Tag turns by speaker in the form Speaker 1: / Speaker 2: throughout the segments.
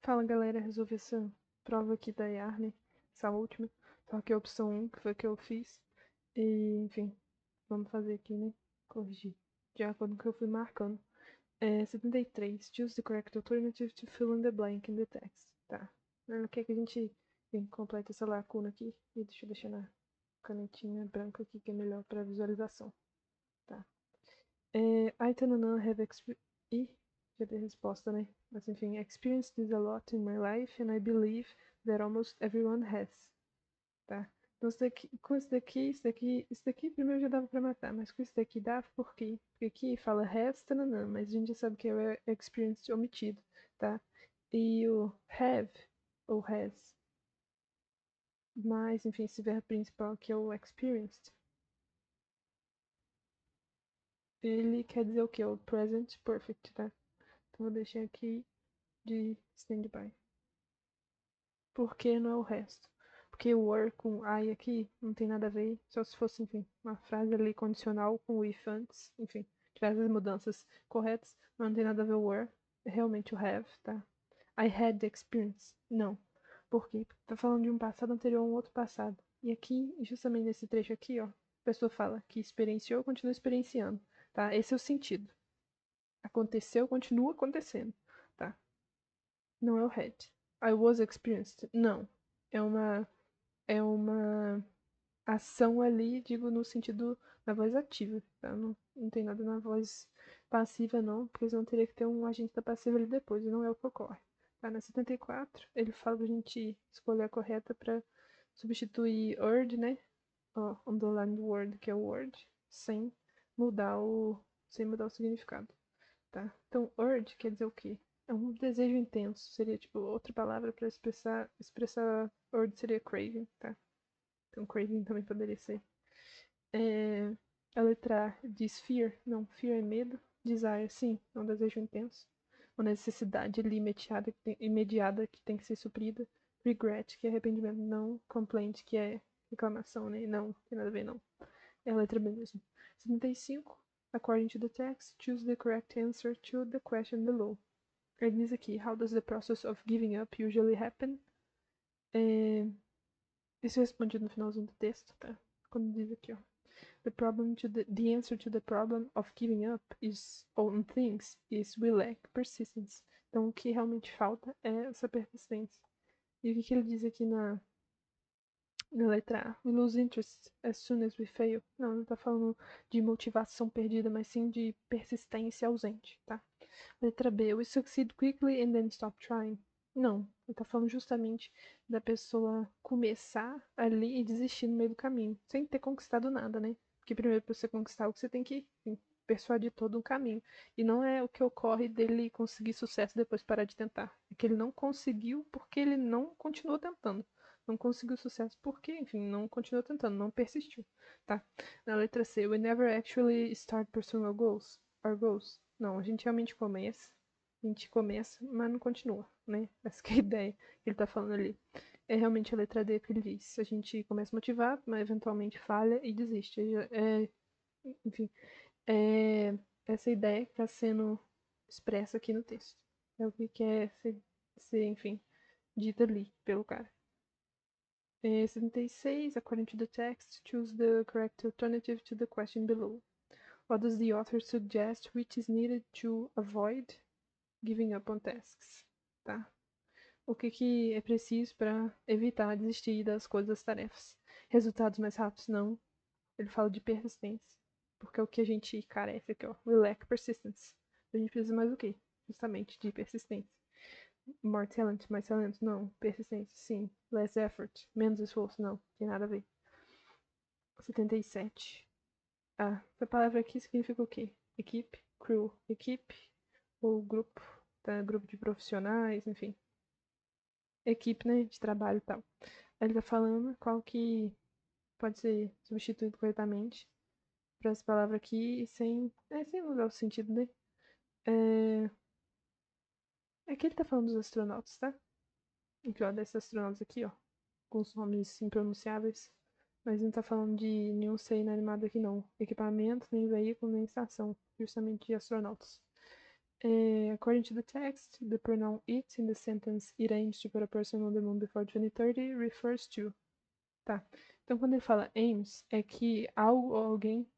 Speaker 1: Fala galera, resolvi essa prova aqui da Yarn, essa última. Só que a opção 1, que foi a que eu fiz. E, enfim, vamos fazer aqui, né? Corrigir. De acordo com o que eu fui marcando. 73. Choose the correct alternative to fill in the blank in the text. Tá. Ela quer que a gente complete essa lacuna aqui. E deixa eu deixar na canetinha branca aqui, que é melhor para visualização. Tá. I, Tananã, have experienced. Já dei a resposta, né? Mas enfim, experienced this a lot in my life and I believe that almost everyone has. Tá? Então, com isso daqui primeiro já dava pra matar, mas com isso daqui dava por quê? Porque aqui fala has, tananã, mas a gente já sabe que é o experienced omitido, tá? E o have, ou has, mas enfim, esse verbo principal que é o experienced, ele quer dizer o que? O present perfect, tá? Então vou deixar aqui de standby. Por que não é o resto? Porque o were com I aqui não tem nada a ver, só se fosse, enfim, uma frase ali condicional com o if antes, enfim, tivesse as mudanças corretas, mas não tem nada a ver o were, é realmente o have, tá? I had the experience. Não. Por quê? Porque tá falando de um passado anterior a um outro passado. E aqui, justamente nesse trecho aqui, ó, a pessoa fala que experienciou, continua experienciando, tá? Esse é o sentido. Aconteceu, continua acontecendo, tá? Não é o had. I was experienced. Não. É uma ação ali, digo, no sentido da voz ativa, tá? Não tem nada na voz passiva, não, porque senão teria que ter um agente da passiva ali depois, e não é o que ocorre. Tá? Na 74, ele fala pra gente escolher a correta pra substituir word, né? Ó, underlined word, que é o word, sem mudar o significado, tá? Então, urge quer dizer o quê? É um desejo intenso. Seria, tipo, outra palavra para expressar urge seria craving, tá? Então, craving também poderia ser. A letra A diz fear. Não, fear é medo. Desire, sim, é um desejo intenso. Uma necessidade ali imediata que tem que ser suprida. Regret, que é arrependimento. Não, complaint, que é reclamação, né? Não, tem nada a ver, não. É a letra B mesmo. 75. According to the text, choose the correct answer to the question below. Ele diz aqui, how does the process of giving up usually happen? Isso é respondido no finalzinho do texto, tá? Quando diz aqui, ó. The answer to the problem of giving up on things is we lack persistence. Então, o que realmente falta é essa persistência. E o que ele diz aqui na letra A? We lose interest as soon as we fail. Não tá falando de motivação perdida, mas sim de persistência ausente, tá? Letra B. We succeed quickly and then stop trying. Não, ele tá falando justamente da pessoa começar ali e desistir no meio do caminho, sem ter conquistado nada, né? Porque primeiro pra você conquistar algo, você tem que persuadir todo um caminho. E não é o que ocorre dele conseguir sucesso e depois parar de tentar. É que ele não conseguiu porque ele não continuou tentando. Não conseguiu sucesso porque, enfim, não continuou tentando, não persistiu, tá? Na letra C, we never actually start pursuing our goals. Não, a gente realmente começa, mas não continua, né? Essa que é a ideia que ele tá falando ali. É realmente a letra D que ele diz. A gente começa motivado, mas eventualmente falha e desiste. Enfim, é essa ideia que está sendo expressa aqui no texto. É o que quer ser enfim, dita ali pelo cara. 76, according to the text, choose the correct alternative to the question below. What does the author suggest which is needed to avoid giving up on tasks? Tá? O que é preciso para evitar desistir das coisas, das tarefas? Resultados mais rápidos? Não. Ele fala de persistência. Porque é o que a gente carece aqui, ó. We lack persistence. A gente precisa mais do que? Justamente de persistência. More talent, mais talento? Não. Persistência, sim. Less effort, menos esforço? Não. Tem nada a ver. 77. Ah, essa palavra aqui significa o quê? Equipe, crew, equipe ou grupo, tá? Grupo de profissionais, enfim. Equipe, né, de trabalho e tal. Aí ele tá falando qual que pode ser substituído corretamente para essa palavra aqui sem mudar o sentido, né? Aqui ele tá falando dos astronautas, tá? Aqui, ó, desses astronautas aqui, ó, com os nomes impronunciáveis. Mas não tá falando de nenhum ser inanimado aqui, não. Equipamento, nem veículo, nem estação. Justamente de astronautas. According to the text, the pronoun it in the sentence it aims to put a person on the moon before 2030 refers to. Tá. Então, quando ele fala aims, é que algo ou alguém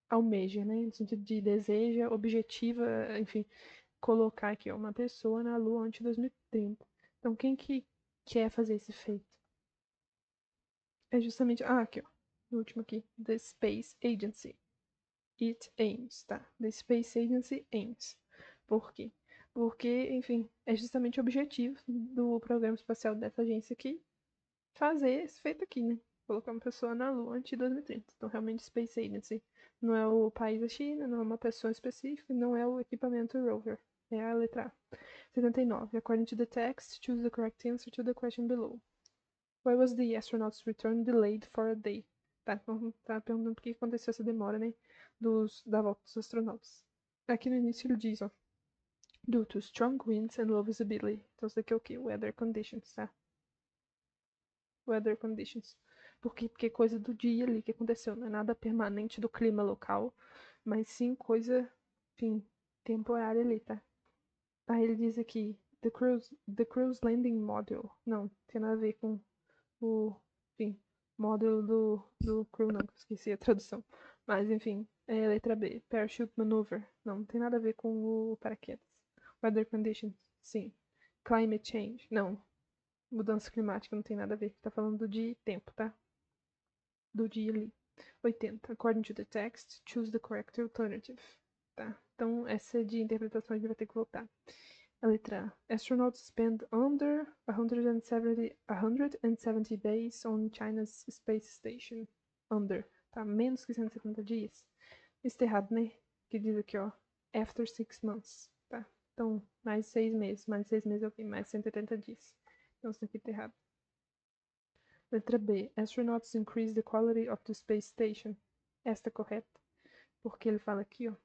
Speaker 1: almeja, né? No sentido de deseja, objetiva, enfim, colocar aqui ó, uma pessoa na Lua antes de 2030. Então, quem que quer fazer esse feito? É justamente. Ah, aqui, ó. No último aqui. The Space Agency. It aims, tá? The Space Agency aims. Por quê? Porque, enfim, é justamente o objetivo do programa espacial dessa agência aqui fazer esse feito aqui, né? Colocar uma pessoa na Lua antes de 2030. Então, realmente, Space Agency não é o país da China, não é uma pessoa específica, não é o equipamento rover. É a letra A. 79. According to the text, choose the correct answer to the question below. Why was the astronaut's return delayed for a day? Tá, então tá perguntando por que aconteceu essa demora, né? Da volta dos astronautas. Aqui no início ele diz, ó. Due to strong winds and low visibility. Então isso daqui é o quê? Weather conditions, tá? Weather conditions. Por quê? Porque é coisa do dia ali que aconteceu. Não é nada permanente do clima local, mas sim coisa, enfim, temporária ali, tá? Aí ele diz aqui, the cruise landing module. Não, tem nada a ver com o, enfim, módulo do crew, não, esqueci a tradução. Mas, enfim, letra B, parachute maneuver. Não tem nada a ver com o paraquedas. Weather conditions, sim. Climate change, não. Mudança climática não tem nada a ver. Tá falando de tempo, tá? Do dia ali. 80. According to the text, choose the correct alternative. Tá? Então, essa de interpretação a gente vai ter que voltar. A letra A. Astronauts spend under 170 days on China's space station. Under. Tá? Menos que 170 dias. Isso tá errado, né? Que diz aqui, ó. After 6 months. Tá? Então, mais 6 meses. Mais 6 meses é o quê? Mais 180 dias. Então, isso aqui tá errado. Letra B. Astronauts increase the quality of the space station. Esta é correta. Porque ele fala aqui, ó.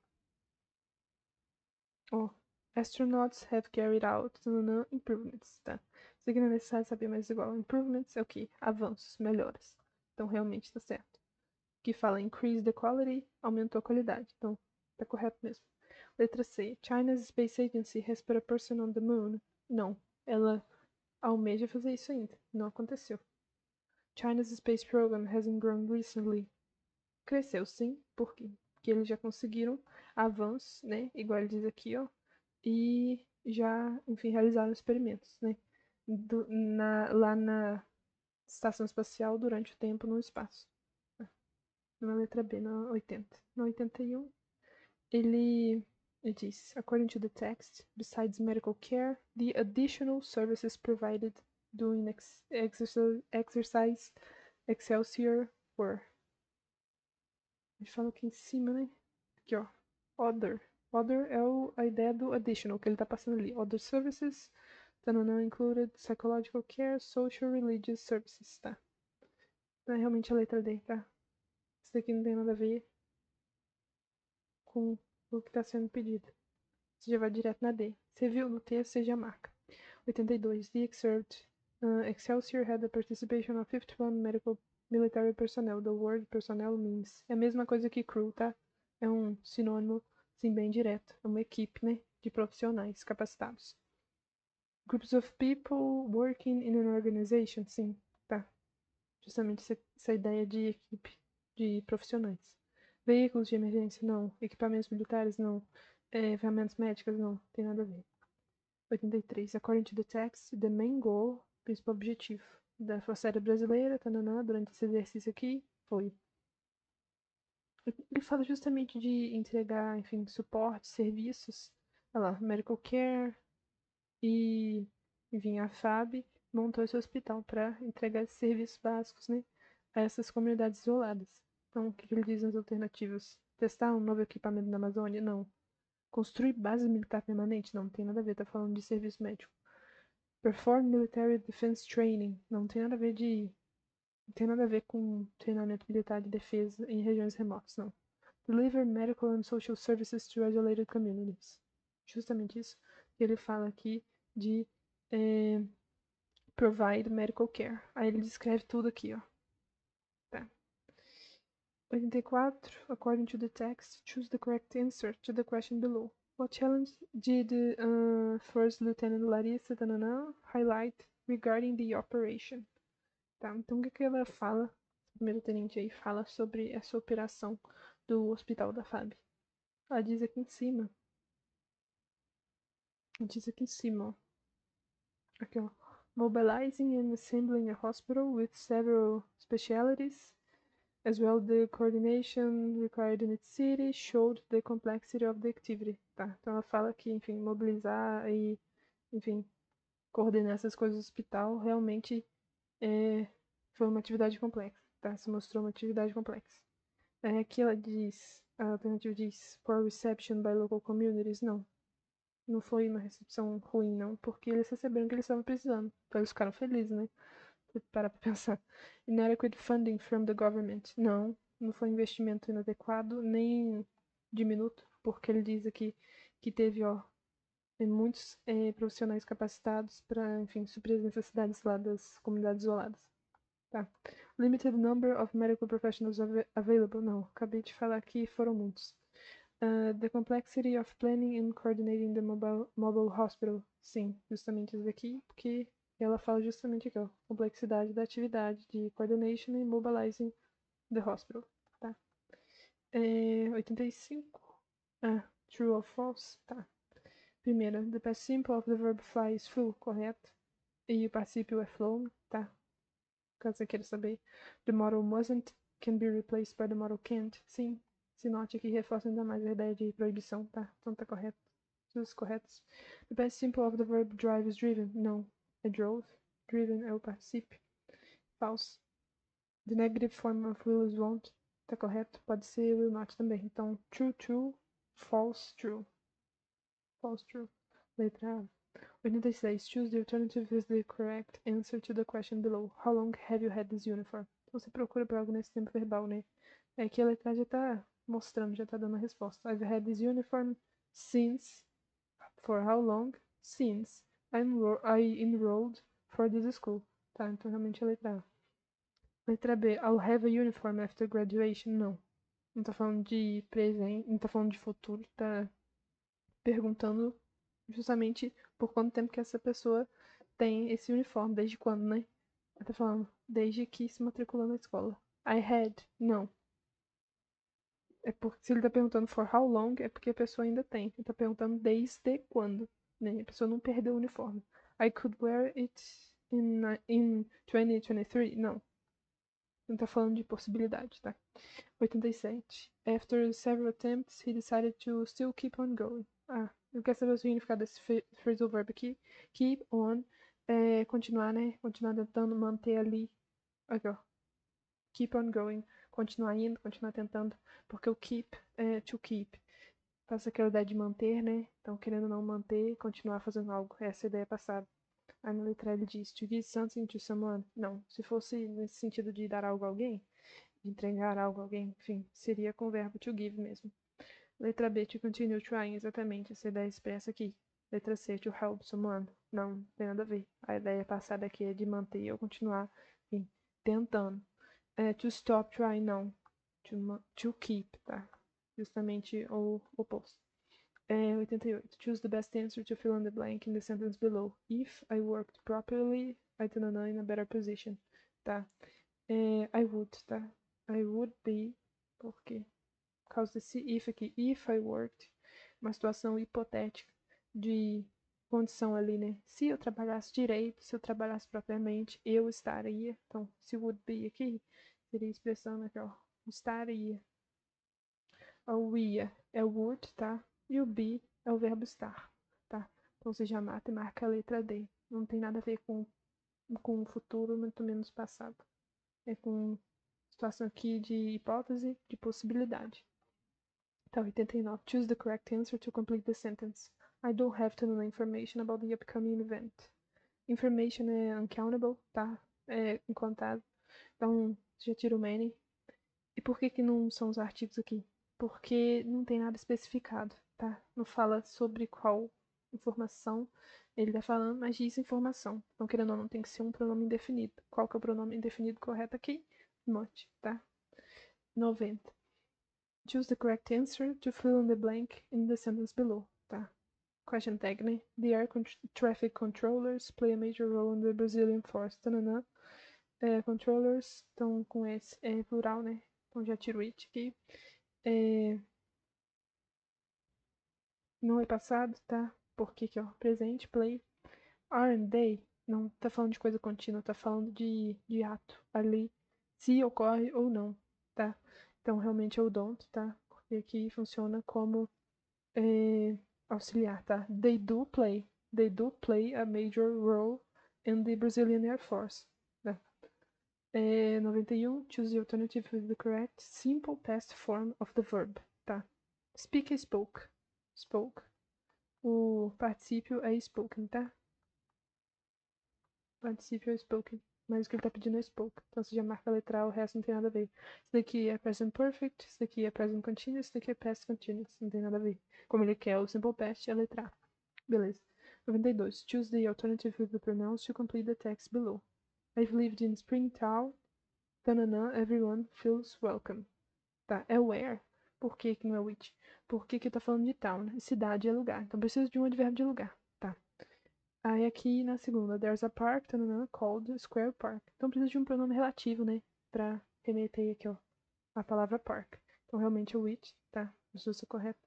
Speaker 1: Ó. Astronauts have carried out improvements, tá? Isso aqui não é necessário saber, mas igual. Improvements é o quê? Avanços, melhoras. Então, realmente tá certo. Que fala increase the quality, aumentou a qualidade. Então, tá correto mesmo. Letra C. China's Space Agency has put a person on the moon. Não. Ela almeja fazer isso ainda. Não aconteceu. China's space program hasn't grown recently. Cresceu sim. Por quê? Porque eles já conseguiram avanços, né? Igual ele diz aqui, ó. E já, enfim, realizaram experimentos, né? Lá na estação espacial durante o tempo no espaço. Na letra B, na 80. Na 81, ele diz, according to the text, besides medical care, the additional services provided during exercise Excelsior were. Ele fala aqui em cima, né? Aqui, ó. Other. Other é a ideia do additional, que ele tá passando ali. Other services, tanana, included psychological care, social religious services, tá? Não é realmente a letra D, tá? Isso daqui não tem nada a ver com o que está sendo pedido. Você já vai direto na D. Você viu no texto, você já marca. 82. The excerpt. Excelsior had the participation of 51 medical military personnel. The word personnel means. É a mesma coisa que crew, tá? É um sinônimo, assim, bem direto. É uma equipe, né? De profissionais capacitados. Groups of people working in an organization. Sim, tá. Justamente essa ideia de equipe, de profissionais. Veículos de emergência, não. Equipamentos militares, não. Ferramentas médicas, não. Tem nada a ver. 83. According to the text, the main goal, principal objetivo da Força Aérea Brasileira, tananã, durante esse exercício aqui, foi. Ele fala justamente de entregar, enfim, suporte, serviços. Olha lá, medical care e, enfim, a FAB montou esse hospital para entregar esses serviços básicos, né, a essas comunidades isoladas. Então, o que ele diz nas alternativas? Testar um novo equipamento na Amazônia? Não. Construir base militar permanente? Não tem nada a ver, tá falando de serviço médico. Perform military defense training? Não tem nada a ver não tem nada a ver com treinamento militar de defesa em regiões remotas, não. Deliver medical and social services to isolated communities. Justamente isso que ele fala aqui de provide medical care. Aí ele descreve tudo aqui, ó. Tá. 84. According to the text, choose the correct answer to the question below. What challenge did First Lieutenant Larissa highlight regarding the operation? Tá, então o que ela fala, o primeiro tenente aí fala sobre essa operação do hospital da FAB? Ela diz aqui em cima. Diz aqui em cima, ó. Aqui, ó. Mobilizing and assembling a hospital with several specialties, as well the coordination required in its city, showed the complexity of the activity. Tá, então ela fala que, enfim, mobilizar e, enfim, coordenar essas coisas do hospital realmente foi uma atividade complexa, tá? Se mostrou uma atividade complexa. Aqui ela diz, a alternativa diz, for reception by local communities, não. Não foi uma recepção ruim, não, porque eles receberam o que eles estavam precisando. Então eles ficaram felizes, né? Parar pra pensar. Inadequate funding from the government. Não, não foi investimento inadequado, nem diminuto, porque ele diz aqui que teve, ó, muitos profissionais capacitados para, enfim, suprir as necessidades lá das comunidades isoladas. Tá. Limited number of medical professionals available. Não, acabei de falar que foram muitos. The complexity of planning and coordinating the mobile hospital. Sim, justamente isso aqui, porque ela fala justamente aqui, ó, complexidade da atividade de coordination and mobilizing the hospital, tá? 85. True or false? Tá. Primeira, the past simple of the verb fly is flew, correto? E o participio é flown, tá? Caso você queira saber. The model mustn't can be replaced by the model can't. Sim. Se note aqui reforça ainda mais a ideia de proibição, tá? Então tá correto. Todos corretos. The past simple of the verb drive is driven. Não. É drove. Driven é o participio. False. The negative form of will is won't. Tá correto. Pode ser will not também. Então, true, true. False, true. False, true. Letra A. 86. Choose the alternative is the correct answer to the question below. How long have you had this uniform? Então você procura por algo nesse tempo verbal, né? É que a letra já tá mostrando, já tá dando a resposta. I've had this uniform since. For how long? Since I enrolled for this school. Tá, então realmente a letra A. Letra B. I'll have a uniform after graduation. Não. Não tá falando de presente, não tá falando de futuro, tá perguntando justamente por quanto tempo que essa pessoa tem esse uniforme, desde quando, né? Ela tá falando, desde que se matriculou na escola. I had, não. É porque se ele tá perguntando for how long, é porque a pessoa ainda tem. Ele tá perguntando desde quando, né? A pessoa não perdeu o uniforme. I could wear it in 2023. Não. Não tá falando de possibilidade, tá? 87. After several attempts, he decided to still keep on going. Eu quero saber o significado desse phrasal verb aqui. Keep on. Continuar, né? Continuar tentando manter ali. Aqui, ó. Keep on going. Continuar indo, continuar tentando. Porque o keep é to keep. Passa aquela ideia de manter, né? Então, querendo não manter, continuar fazendo algo. Essa é a ideia passada. Aí na letra ele diz, to give something to someone. Não, se fosse nesse sentido de dar algo a alguém, de entregar algo a alguém, enfim, seria com o verbo to give mesmo. Letra B, to continue trying, exatamente, essa ideia expressa aqui. Letra C, to help someone. Não, tem nada a ver. A ideia passada aqui é de manter ou continuar, enfim, tentando. To stop trying, não. To keep, tá? Justamente o oposto. 88. Choose the best answer to fill in the blank in the sentence below. If I worked properly, I don't know, in a better position. Tá? I would, tá? I would be, porque por causa desse if aqui, if I worked, uma situação hipotética de condição ali, né? Se eu trabalhasse direito, se eu trabalhasse propriamente, eu estaria. Então, se would be aqui, seria expressando aqui, ó, estaria. O ia é o would, tá? E o be é o verbo estar, tá? Então você já mata e marca a letra D. Não tem nada a ver com o futuro, muito menos passado. É com situação aqui de hipótese, de possibilidade. Tá, 89. Choose the correct answer to complete the sentence. I don't have to know information about the upcoming event. Information é uncountable, tá? É incontável. Então, já tira o many. E por que não são os artigos aqui? Porque não tem nada especificado, tá? Não fala sobre qual informação ele tá falando, mas diz informação. Então, querendo ou não, tem que ser um pronome indefinido. Qual que é o pronome indefinido correto aqui? Not, tá? 90. Choose the correct answer to fill in the blank in the sentence below. tá? Question tag, né? The air traffic controllers play a major role in the Brazilian force. Tananã. Controllers estão com esse, plural, né? Então já tiro it aqui. Não é passado, tá? Porque aqui, ó, presente, play. Aren't they? Não tá falando de coisa contínua, tá falando de ato ali. Se ocorre ou não, tá? Então realmente é o don't, tá? Porque aqui funciona como auxiliar, tá? They do play. They do play a major role in the Brazilian Air Force. Tá? 91. Choose the alternative with the correct simple past form of the verb, tá? Speak é spoke. Spoke. O particípio é spoken, tá? Particípio é spoken. Mas o que ele tá pedindo é spoke. Então você já marca a letra A, o resto não tem nada a ver. Isso daqui é present perfect, isso daqui é present continuous, isso daqui é past continuous. Não tem nada a ver. Como ele quer o simple past, é a letra A. Beleza. 92. Choose the alternative with the pronouns to complete the text below. I've lived in Springtown. Tanana, everyone feels welcome. Tá, é where. Por que que não é which? Por que que tá falando de town? Né? Cidade é lugar. Então preciso de um advérbio de lugar. Tá. Aí aqui na segunda, there's a park, tanana, called Square Park. Então precisa de um pronome relativo, né? Pra remeter aqui, ó, a palavra park. Então realmente é which, tá? Isso é correto.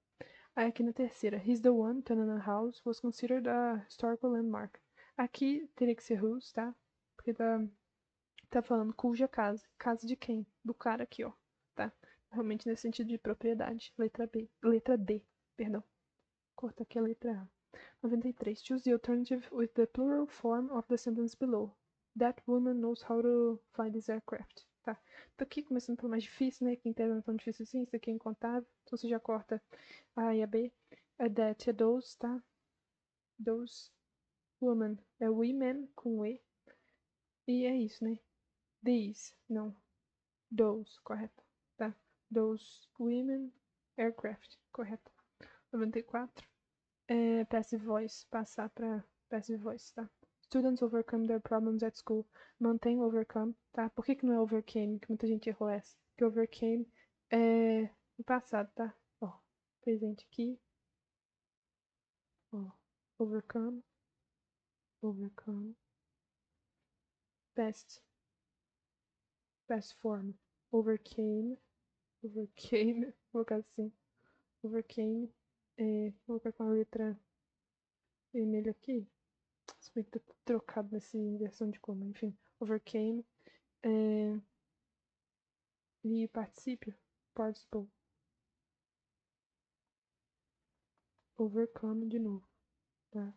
Speaker 1: Aí aqui na terceira, he's the one, tanana, house was considered a historical landmark. Aqui teria que ser whose, tá? Porque tá falando cuja casa. Casa de quem? Do cara aqui, ó. Tá? Realmente nesse sentido de propriedade. Letra B. Letra D, perdão. Corta aqui a letra A. 93. Choose the alternative with the plural form of the sentence below. That woman knows how to fly this aircraft. Tá? Tô aqui começando pelo mais difícil, né? Quem não é tão difícil assim, isso aqui é incontável. Então você já corta a e a B. É that, é those, tá? Those. Woman é women com E. E é isso, né? These, não. Those, correto. Tá? Those women aircraft, correto. 94. Passive voice, passar para passive voice, tá? Students overcome their problems at school. Mantém overcome, tá? Por que que não é overcame? Que muita gente errou essa. Porque overcame é no passado, tá? Ó, presente aqui. Ó, overcome, overcome. Past form. Overcame, overcame. Vou colocar assim. Overcame. Vou colocar com a letra vermelha aqui. Se bem que tá trocado nessa inversão de coma, enfim. Overcame. E participio. Participle. Overcome de novo. Tá?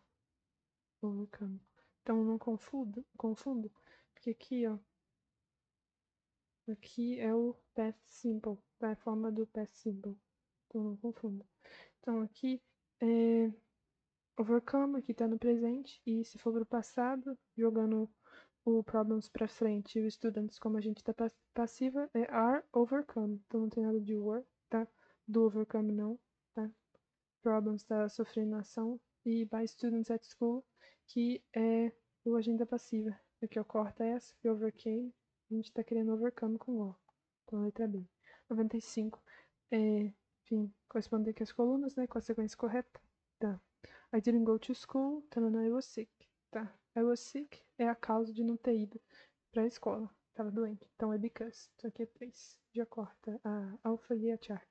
Speaker 1: Overcome. Então não confundo. Porque aqui, ó. Aqui é o past simple. Tá? A forma do past simple. Então não confunda. Então aqui overcome, aqui tá no presente. E se for pro passado, jogando o problems pra frente e o students, como a gente tá passiva, é are overcome. Então não tem nada de were, tá? Do overcome não, tá? Problems tá sofrendo ação. E by students at school, que é o agenda passiva. Aqui eu corta essa, que overcame. A gente tá querendo overcome com o. Então letra B. 95. Enfim, corresponder aqui as colunas, né? Com a sequência correta. Tá. I didn't go to school. Tanana, I was sick. Tá. I was sick é a causa de não ter ido pra escola. Tava doente. Então é because. Então aqui é 3. Já corta a alfa e a char.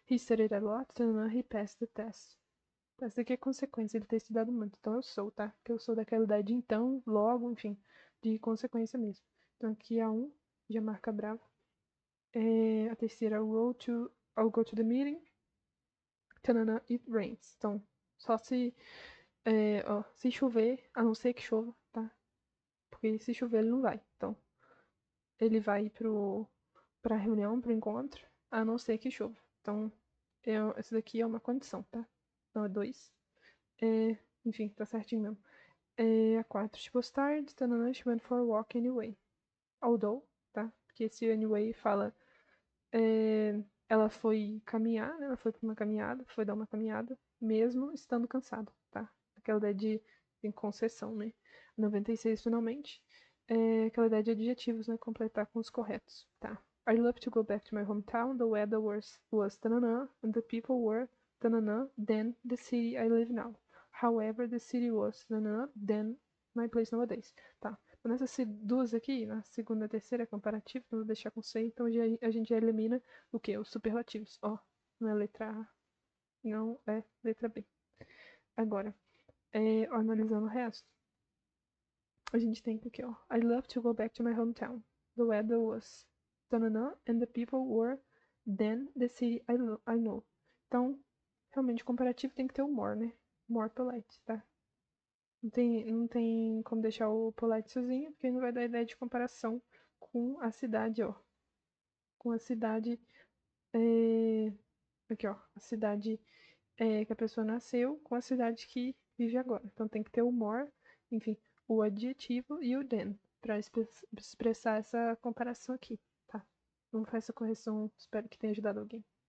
Speaker 1: He studied a lot. Tanana, he passed the test. Essa aqui é consequência ele ter estudado muito. Então eu sou, tá? Porque eu sou daquela idade então, logo, enfim, de consequência mesmo. Então aqui a 1, já marca bravo. A terceira, I'll go to the meeting. Tanana, it rains. Então, só se se chover, a não ser que chova, tá? Porque se chover ele não vai. Então, ele vai pra reunião, pro encontro, a não ser que chova. Então, essa daqui é uma condição, tá? Então é 2. Enfim, tá certinho mesmo. A 4. She was tired, tanana, she went for a walk anyway. Although, tá? Porque esse anyway fala ela foi caminhar, né? Ela foi pra uma caminhada, foi dar uma caminhada, mesmo estando cansada, tá? Aquela ideia de em concessão, né? 96, finalmente. Aquela ideia de adjetivos, né? Completar com os corretos, tá? I love to go back to my hometown. The weather was tanana, and the people were tananã, than the city I live now. However, the city was tananã, than my place nowadays. Tá. Então, nessas duas aqui, na segunda e terceira, comparativo, então vou deixar com C, então a gente já elimina o quê? Os superlativos. Ó, não é letra A, não é letra B. Agora, analisando o resto, a gente tem aqui, ó. I love to go back to my hometown. The weather was tananã, and the people were than the city I know. Então, realmente, comparativo tem que ter o more, né? More polite, tá? Não tem como deixar o polite sozinho, porque não vai dar ideia de comparação com a cidade, ó. Com a cidade. Aqui, ó. A cidade que a pessoa nasceu com a cidade que vive agora. Então tem que ter o more, enfim, o adjetivo e o than para expressar essa comparação aqui, tá? Vamos fazer essa correção, espero que tenha ajudado alguém.